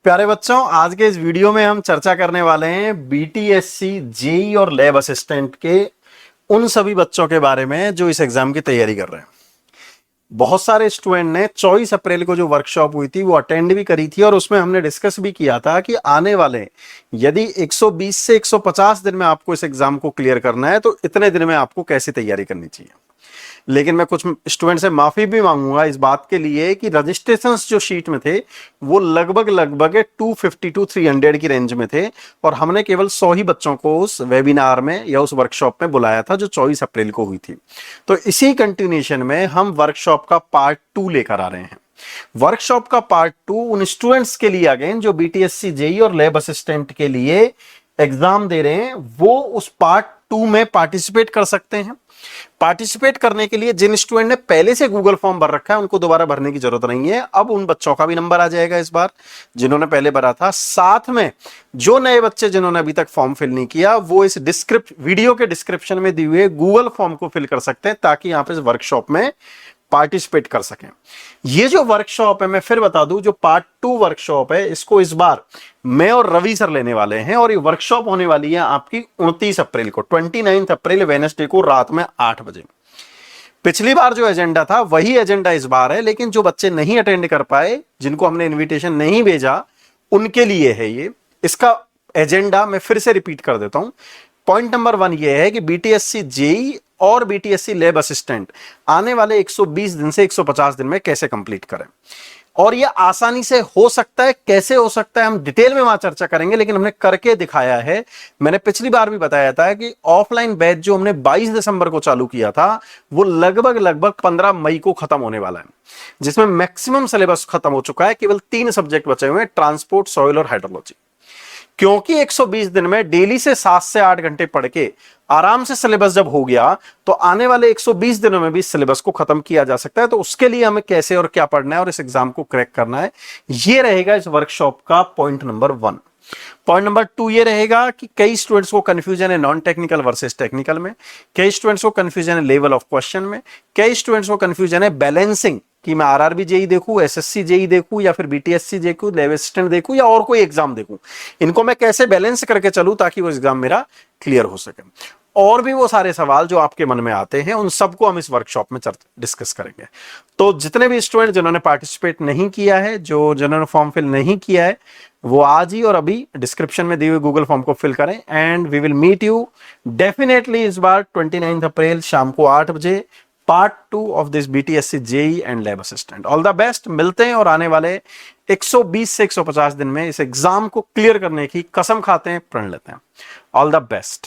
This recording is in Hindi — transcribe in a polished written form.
प्यारे बच्चों, आज के इस वीडियो में हम चर्चा करने वाले हैं बीटीएससी, जेई और लैब असिस्टेंट के उन सभी बच्चों के बारे में जो इस एग्जाम की तैयारी कर रहे हैं। बहुत सारे स्टूडेंट ने 24 अप्रैल को जो वर्कशॉप हुई थी वो अटेंड भी करी थी और उसमें हमने डिस्कस भी किया था कि आने वाले यदि 120 से 150 दिन में आपको इस एग्जाम को क्लियर करना है तो इतने दिन में आपको कैसे तैयारी करनी चाहिए। लेकिन मैं कुछ स्टूडेंट से माफी भी मांगूंगा इस बात के लिए कि रजिस्ट्रेशंस जो शीट में थे वो लगभग 250 टू 300 की रेंज में थे और हमने केवल 100 ही बच्चों को उस वेबिनार में या उस वर्कशॉप में बुलाया था जो 24 अप्रैल को हुई थी। तो इसी कंटिन्यूएशन में हम वर्कशॉप का पार्ट 2 लेकर आ रहे हैं। वर्कशॉप का पार्ट 2 उन स्टूडेंट्स के लिए अगेन जो बीटीएससी, जेई और लैब असिस्टेंट के लिए एग्जाम दे रहे हैं, वो उस पार्ट 2 में पार्टिसिपेट कर सकते हैं। पार्टिसिपेट करने के लिए जिन स्टूडेंट ने पहले से गूगल फॉर्म भर रखा है उनको दोबारा भरने की जरूरत नहीं है। अब उन बच्चों का भी नंबर आ जाएगा इस बार जिन्होंने पहले भरा था। साथ में जो नए बच्चे जिन्होंने अभी तक फॉर्म फिल नहीं किया वो इस वीडियो के डिस्क्रिप्शन में दिए हुए गूगल फॉर्म को फिल कर सकते हैं ताकि यहां पे इस वर्कशॉप में पार्टिसिपेट कर सकें। ये जो वर्कशॉप है, मैं फिर बता दूं, जो पार्ट 2 वर्कशॉप है इसको इस बार मैं और रवि सर लेने वाले हैं और ये वर्कशॉप होने वाली है आपकी 29 अप्रैल को, 29 अप्रैल वेडनेसडे को रात में 8 बजे। पिछली बार जो एजेंडा था वही एजेंडा इस बार है, लेकिन जो बच्चे नहीं अटेंड कर पाए, जिनको हमने इन्विटेशन नहीं भेजा, उनके लिए है ये। इसका एजेंडा मैं फिर से रिपीट कर देता हूं। पॉइंट नंबर 1 ये है कि बीटीएससी, जेई और बीटीएससी लैब असिस्टेंट आने वाले 120 दिन से 150 दिन में कैसे कंप्लीट करें और ये आसानी से हो सकता है। कैसे हो सकता है हम डिटेल में वहां चर्चा करेंगे, लेकिन हमने करके दिखाया है। मैंने पिछली बार भी बताया था कि ऑफलाइन बैच जो हमने 22 दिसंबर को चालू किया था वो लगभग 15 मई को खत्म होने वाला है, जिसमें मैक्सिमम सिलेबस खत्म हो चुका है। केवल 3 सब्जेक्ट बचे हुए हैं, ट्रांसपोर्ट, सॉइल और हाइड्रोलॉजी। क्योंकि 120 दिन में डेली से 7 से 8 घंटे पढ़ के आराम से सिलेबस जब हो गया तो आने वाले 120 दिनों में भी सिलेबस को खत्म किया जा सकता है। तो उसके लिए हमें कैसे और क्या पढ़ना है और इस एग्जाम को क्रैक करना है, ये रहेगा इस वर्कशॉप का पॉइंट नंबर 1। पॉइंट नंबर 2 ये रहेगा कि कई स्टूडेंट्स को कंफ्यूजन है नॉन टेक्निकल वर्सेस टेक्निकल में, कई स्टूडेंट्स को कंफ्यूजन है लेवल ऑफ क्वेश्चन में, कई स्टूडेंट्स को कंफ्यूजन है बैलेंसिंग कि मैं आरआरबी जेई देखूं, एसएससी जेई देखूं या फिर बीटीएससी देखूं, लैब असिस्टेंट देखूं या और कोई एग्जाम देखूं। इनको मैं कैसे बैलेंस करके चलूं ताकि वो एग्जाम मेरा क्लियर हो सके। और भी वो सारे सवाल जो आपके मन में आते हैं उन सबको हम इस वर्कशॉप में डिस्कस करेंगे। तो जितने भी स्टूडेंट जिन्होंने पार्टिसिपेट नहीं किया है, जिन्होंने फॉर्म फिल नहीं किया है, वो आज ही और अभी डिस्क्रिप्शन में दिए हुए गूगल फॉर्म को फिल करें and we will meet you definitely इस बार 29 अप्रैल शाम को 8 बजे, part 2 of this BTSC, JE and lab assistant. All the best. मिलते हैं और आने वाले 120 से 150 दिन में इस एग्जाम को क्लियर करने की कसम खाते हैं, प्रण लेते हैं। All the best.